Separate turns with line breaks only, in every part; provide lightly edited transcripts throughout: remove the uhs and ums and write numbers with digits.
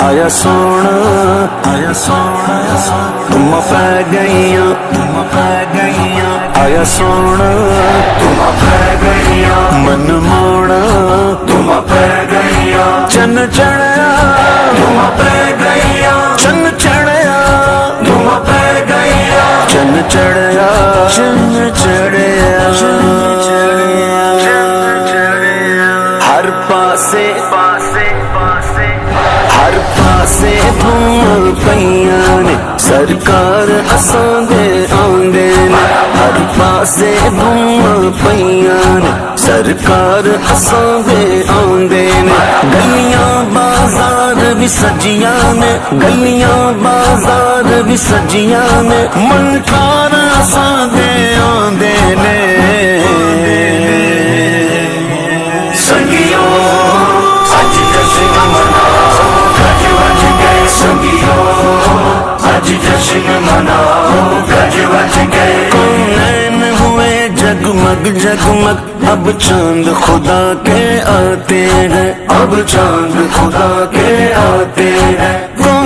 आया सोना, आया सोना, तुम पै गईया, तुम पै गईया। आया सोना, तुम पै गईया। मन मोड़ा, तुम पै गईया। चन चढ़या, तुम पै गईया। चन चढ़या, तुम पै गईया। चन चढ़या, चन चढ़या, हर पासे पासे पासे, हर पासे धूम पईया ने सरकार असां दे आंदे ने। हर पासे धूम पईया ने सरकार असां दे आंदे ने। गलियां बाजार भी सजियां ने, गलियां बाजार भी सजियां ने। मनकार असां दे आंदे ने। संगियो अज जश्न मनाओ, गज वज गए। संगियो अज जश्न मनाओ, गज वज गए। नैन हुए जगमग जगमग, अब चांद खुदा के आते हैं। अब चांद खुदा के आते हैं।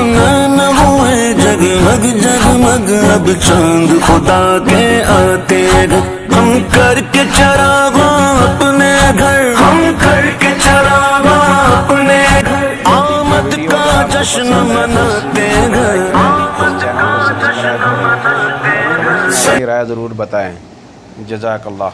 नैन हुए जगमग जगमग, अब चांद खुदा के आते हैं। हम करके चरागा अपने घर, हम करके चरागा अपने घर। आमद का जश्न मनाते हैं, आमद का जश्न मनाते हैं।
सही राय ज़रूर बताएं। जज़ाकल्लाह।